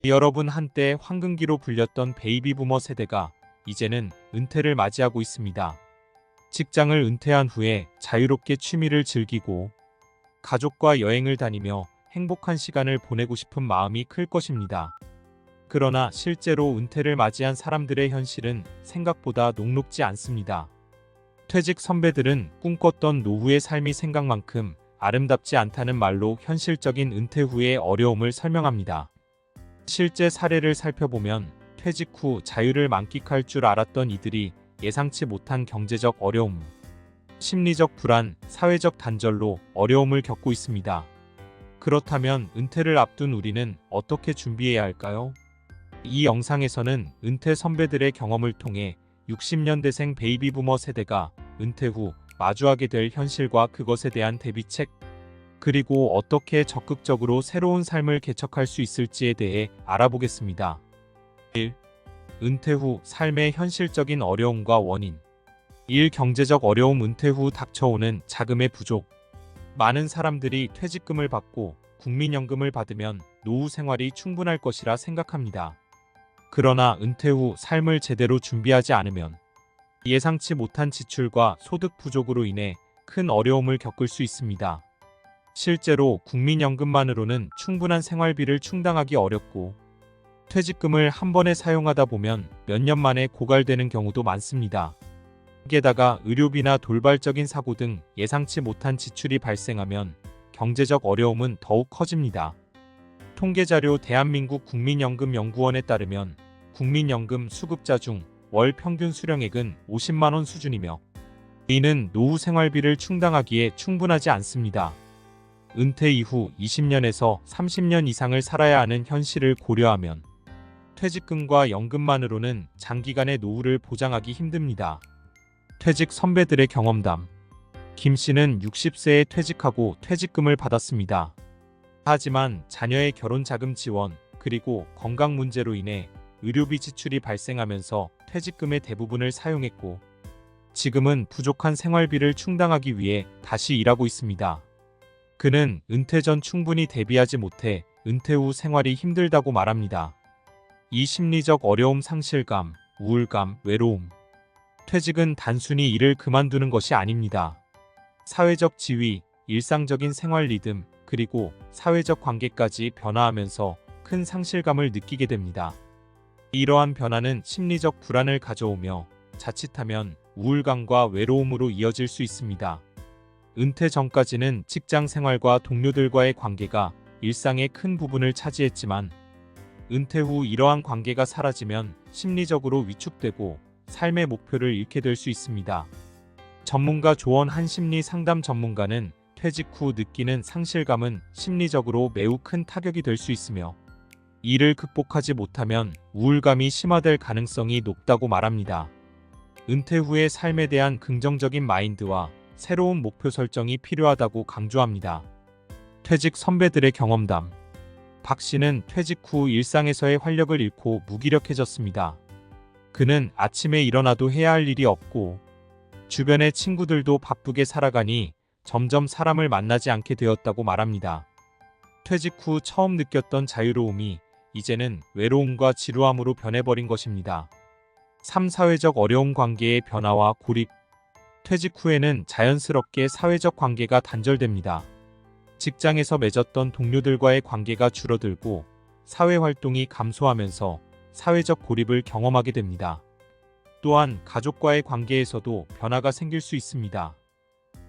여러분, 한때 황금기로 불렸던 베이비부머 세대가 이제는 은퇴를 맞이하고 있습니다. 직장을 은퇴한 후에 자유롭게 취미를 즐기고 가족과 여행을 다니며 행복한 시간을 보내고 싶은 마음이 클 것입니다. 그러나 실제로 은퇴를 맞이한 사람들의 현실은 생각보다 녹록지 않습니다. 퇴직 선배들은 꿈꿨던 노후의 삶이 생각만큼 아름답지 않다는 말로 현실적인 은퇴 후의 어려움을 설명합니다. 실제 사례를 살펴보면 퇴직 후 자유를 만끽할 줄 알았던 이들이 예상치 못한 경제적 어려움, 심리적 불안, 사회적 단절로 어려움을 겪고 있습니다. 그렇다면 은퇴를 앞둔 우리는 어떻게 준비해야 할까요? 이 영상에서는 은퇴 선배들의 경험을 통해 60년대생 베이비부머 세대가 은퇴 후 마주하게 될 현실과 그것에 대한 대비책, 그리고 어떻게 적극적으로 새로운 삶을 개척할 수 있을지에 대해 알아보겠습니다. 1. 은퇴 후 삶의 현실적인 어려움과 원인. 1. 경제적 어려움. 은퇴 후 닥쳐오는 자금의 부족. 많은 사람들이 퇴직금을 받고 국민연금을 받으면 노후 생활이 충분할 것이라 생각합니다. 그러나 은퇴 후 삶을 제대로 준비하지 않으면 예상치 못한 지출과 소득 부족으로 인해 큰 어려움을 겪을 수 있습니다. 실제로 국민연금만으로는 충분한 생활비를 충당하기 어렵고 퇴직금을 한 번에 사용하다 보면 몇 년 만에 고갈되는 경우도 많습니다. 게다가 의료비나 돌발적인 사고 등 예상치 못한 지출이 발생하면 경제적 어려움은 더욱 커집니다. 통계자료 대한민국 국민연금연구원에 따르면 국민연금 수급자 중 월 평균 수령액은 50만 원 수준이며 이는 노후 생활비를 충당하기에 충분하지 않습니다. 은퇴 이후 20년에서 30년 이상을 살아야 하는 현실을 고려하면 퇴직금과 연금만으로는 장기간의 노후를 보장하기 힘듭니다. 퇴직 선배들의 경험담. 김 씨는 60세에 퇴직하고 퇴직금을 받았습니다. 하지만 자녀의 결혼 자금 지원, 그리고 건강 문제로 인해 의료비 지출이 발생하면서 퇴직금의 대부분을 사용했고 지금은 부족한 생활비를 충당하기 위해 다시 일하고 있습니다. 그는 은퇴 전 충분히 대비하지 못해 은퇴 후 생활이 힘들다고 말합니다. 이 심리적 어려움, 상실감, 우울감, 외로움. 퇴직은 단순히 일을 그만두는 것이 아닙니다. 사회적 지위, 일상적인 생활 리듬, 그리고 사회적 관계까지 변화하면서 큰 상실감을 느끼게 됩니다. 이러한 변화는 심리적 불안을 가져오며 자칫하면 우울감과 외로움으로 이어질 수 있습니다. 은퇴 전까지는 직장 생활과 동료들과의 관계가 일상의 큰 부분을 차지했지만 은퇴 후 이러한 관계가 사라지면 심리적으로 위축되고 삶의 목표를 잃게 될 수 있습니다. 전문가 조언. 한 심리 상담 전문가는 퇴직 후 느끼는 상실감은 심리적으로 매우 큰 타격이 될 수 있으며 이를 극복하지 못하면 우울감이 심화될 가능성이 높다고 말합니다. 은퇴 후의 삶에 대한 긍정적인 마인드와 새로운 목표 설정이 필요하다고 강조합니다. 퇴직 선배들의 경험담. 박 씨는 퇴직 후 일상에서의 활력을 잃고 무기력해졌습니다. 그는 아침에 일어나도 해야 할 일이 없고 주변의 친구들도 바쁘게 살아가니 점점 사람을 만나지 않게 되었다고 말합니다. 퇴직 후 처음 느꼈던 자유로움이 이제는 외로움과 지루함으로 변해버린 것입니다. 3. 사회적 어려움. 관계의 변화와 고립. 퇴직 후에는 자연스럽게 사회적 관계가 단절됩니다. 직장에서 맺었던 동료들과의 관계가 줄어들고 사회활동이 감소하면서 사회적 고립을 경험하게 됩니다. 또한 가족과의 관계에서도 변화가 생길 수 있습니다.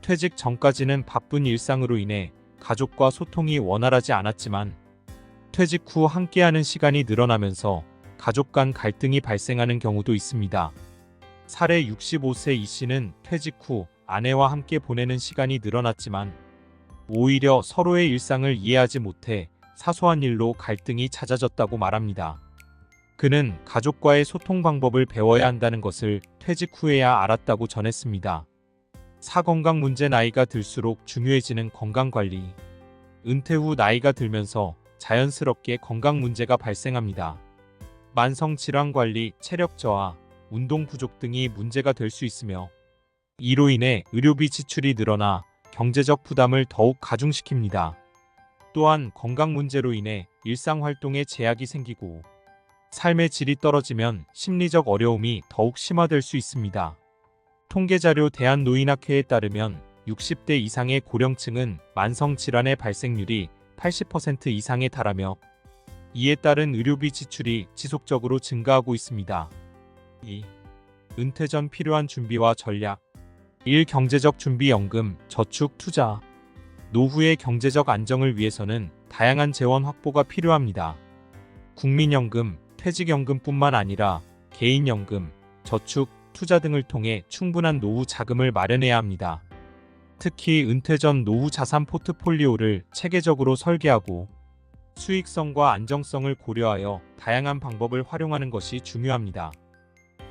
퇴직 전까지는 바쁜 일상으로 인해 가족과 소통이 원활하지 않았지만 퇴직 후 함께하는 시간이 늘어나면서 가족 간 갈등이 발생하는 경우도 있습니다. 사례. 65세 이 씨는 퇴직 후 아내와 함께 보내는 시간이 늘어났지만 오히려 서로의 일상을 이해하지 못해 사소한 일로 갈등이 잦아졌다고 말합니다. 그는 가족과의 소통 방법을 배워야 한다는 것을 퇴직 후에야 알았다고 전했습니다. 4. 건강 문제. 나이가 들수록 중요해지는 건강관리. 은퇴 후 나이가 들면서 자연스럽게 건강 문제가 발생합니다. 만성 질환 관리, 체력 저하, 운동 부족 등이 문제가 될 수 있으며 이로 인해 의료비 지출이 늘어나 경제적 부담을 더욱 가중시킵니다. 또한 건강 문제로 인해 일상 활동에 제약이 생기고 삶의 질이 떨어지면 심리적 어려움이 더욱 심화될 수 있습니다. 통계자료 대한노인학회에 따르면 60대 이상의 고령층은 만성질환의 발생률이 80% 이상에 달하며 이에 따른 의료비 지출이 지속적으로 증가하고 있습니다. 2. 은퇴 전 필요한 준비와 전략. 1. 경제적 준비연금, 저축, 투자. 노후의 경제적 안정을 위해서는 다양한 재원 확보가 필요합니다. 국민연금, 퇴직연금뿐만 아니라 개인연금, 저축, 투자 등을 통해 충분한 노후 자금을 마련해야 합니다. 특히 은퇴 전 노후 자산 포트폴리오를 체계적으로 설계하고 수익성과 안정성을 고려하여 다양한 방법을 활용하는 것이 중요합니다.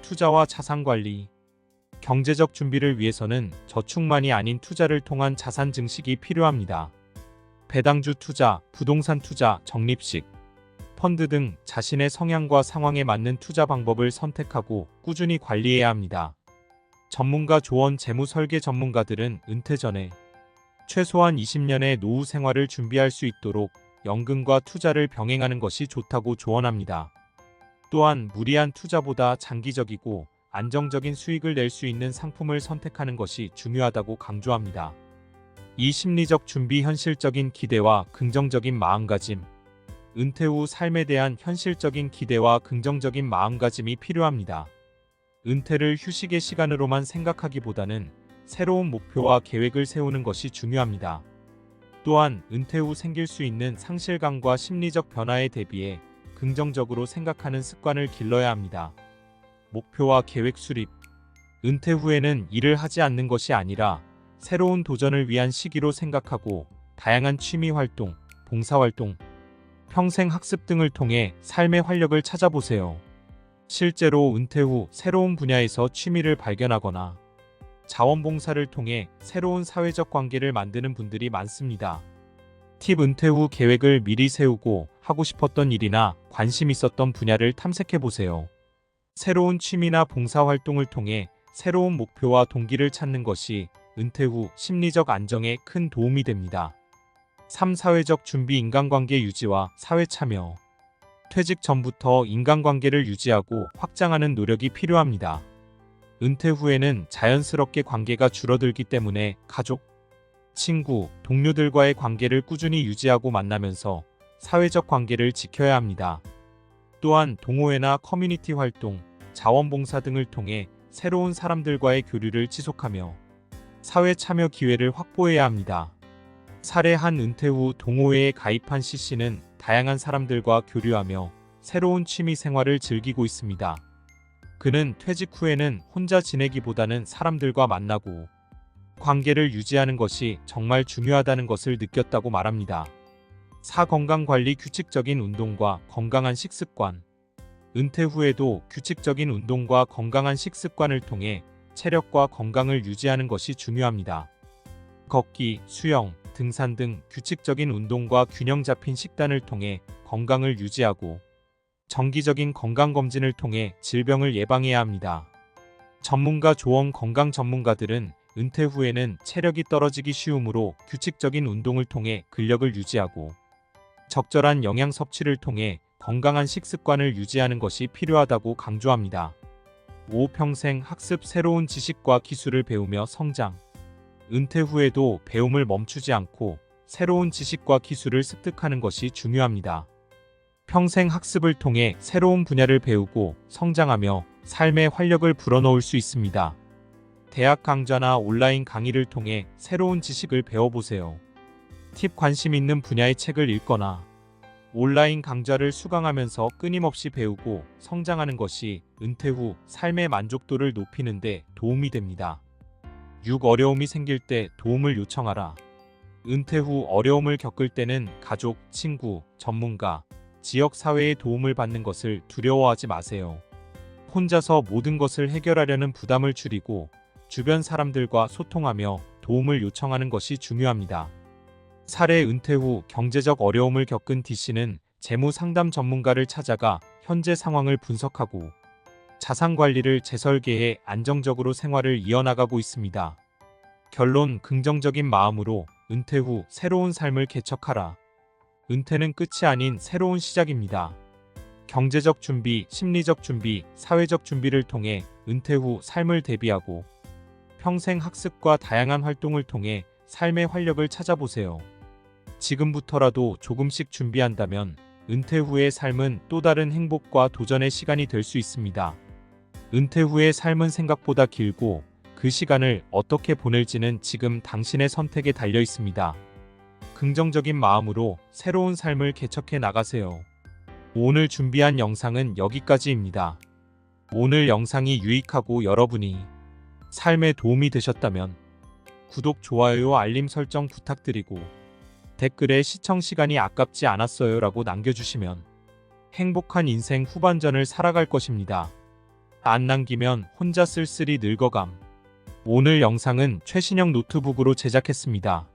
투자와 자산 관리. 경제적 준비를 위해서는 저축만이 아닌 투자를 통한 자산 증식이 필요합니다. 배당주 투자, 부동산 투자, 적립식, 펀드 등 자신의 성향과 상황에 맞는 투자 방법을 선택하고 꾸준히 관리해야 합니다. 전문가 조언. 재무 설계 전문가들은 은퇴 전에 최소한 20년의 노후 생활을 준비할 수 있도록 연금과 투자를 병행하는 것이 좋다고 조언합니다. 또한 무리한 투자보다 장기적이고 안정적인 수익을 낼 수 있는 상품을 선택하는 것이 중요하다고 강조합니다. 이 심리적 준비. 현실적인 기대와 긍정적인 마음가짐. 은퇴 후 삶에 대한 현실적인 기대와 긍정적인 마음가짐이 필요합니다. 은퇴를 휴식의 시간으로만 생각하기보다는 새로운 목표와 계획을 세우는 것이 중요합니다. 또한 은퇴 후 생길 수 있는 상실감과 심리적 변화에 대비해 긍정적으로 생각하는 습관을 길러야 합니다. 목표와 계획 수립. 은퇴 후에는 일을 하지 않는 것이 아니라 새로운 도전을 위한 시기로 생각하고 다양한 취미 활동, 봉사활동, 평생 학습 등을 통해 삶의 활력을 찾아보세요. 실제로 은퇴 후 새로운 분야에서 취미를 발견하거나 자원봉사를 통해 새로운 사회적 관계를 만드는 분들이 많습니다. 팁. 은퇴 후 계획을 미리 세우고 하고 싶었던 일이나 관심 있었던 분야를 탐색해보세요. 새로운 취미나 봉사활동을 통해 새로운 목표와 동기를 찾는 것이 은퇴 후 심리적 안정에 큰 도움이 됩니다. 3. 사회적 준비. 인간관계 유지와 사회 참여. 퇴직 전부터 인간관계를 유지하고 확장하는 노력이 필요합니다. 은퇴 후에는 자연스럽게 관계가 줄어들기 때문에 가족, 친구, 동료들과의 관계를 꾸준히 유지하고 만나면서 사회적 관계를 지켜야 합니다. 또한 동호회나 커뮤니티 활동, 자원봉사 등을 통해 새로운 사람들과의 교류를 지속하며 사회 참여 기회를 확보해야 합니다. 사례. 한 은퇴 후 동호회에 가입한 C씨는 다양한 사람들과 교류하며 새로운 취미 생활을 즐기고 있습니다. 그는 퇴직 후에는 혼자 지내기보다는 사람들과 만나고 관계를 유지하는 것이 정말 중요하다는 것을 느꼈다고 말합니다. 4. 건강관리. 규칙적인 운동과 건강한 식습관. 은퇴 후에도 규칙적인 운동과 건강한 식습관을 통해 체력과 건강을 유지하는 것이 중요합니다. 걷기, 수영, 등산 등 규칙적인 운동과 균형 잡힌 식단을 통해 건강을 유지하고 정기적인 건강검진을 통해 질병을 예방해야 합니다. 전문가 조언. 건강 전문가들은 은퇴 후에는 체력이 떨어지기 쉬우므로 규칙적인 운동을 통해 근력을 유지하고 적절한 영양 섭취를 통해 건강한 식습관을 유지하는 것이 필요하다고 강조합니다. 5. 평생 학습. 새로운 지식과 기술을 배우며 성장. 은퇴 후에도 배움을 멈추지 않고 새로운 지식과 기술을 습득하는 것이 중요합니다. 평생 학습을 통해 새로운 분야를 배우고 성장하며 삶의 활력을 불어넣을 수 있습니다. 대학 강좌나 온라인 강의를 통해 새로운 지식을 배워보세요. 팁. 관심 있는 분야의 책을 읽거나 온라인 강좌를 수강하면서 끊임없이 배우고 성장하는 것이 은퇴 후 삶의 만족도를 높이는 데 도움이 됩니다. 6. 어려움이 생길 때 도움을 요청하라. 은퇴 후 어려움을 겪을 때는 가족, 친구, 전문가, 지역사회의 도움을 받는 것을 두려워하지 마세요. 혼자서 모든 것을 해결하려는 부담을 줄이고 주변 사람들과 소통하며 도움을 요청하는 것이 중요합니다. 사례. 은퇴 후 경제적 어려움을 겪은 D씨는 재무 상담 전문가를 찾아가 현재 상황을 분석하고 자산 관리를 재설계해 안정적으로 생활을 이어나가고 있습니다. 결론. 긍정적인 마음으로 은퇴 후 새로운 삶을 개척하라. 은퇴는 끝이 아닌 새로운 시작입니다. 경제적 준비, 심리적 준비, 사회적 준비를 통해 은퇴 후 삶을 대비하고 평생 학습과 다양한 활동을 통해 삶의 활력을 찾아보세요. 지금부터라도 조금씩 준비한다면 은퇴 후의 삶은 또 다른 행복과 도전의 시간이 될 수 있습니다. 은퇴 후의 삶은 생각보다 길고 그 시간을 어떻게 보낼지는 지금 당신의 선택에 달려 있습니다. 긍정적인 마음으로 새로운 삶을 개척해 나가세요. 오늘 준비한 영상은 여기까지입니다. 오늘 영상이 유익하고 여러분이 삶에 도움이 되셨다면 구독, 좋아요, 알림 설정 부탁드리고 댓글에 시청 시간이 아깝지 않았어요 라고 남겨주시면 행복한 인생 후반전을 살아갈 것입니다. 안 남기면 혼자 쓸쓸히 늙어감. 오늘 영상은 최신형 노트북으로 제작했습니다.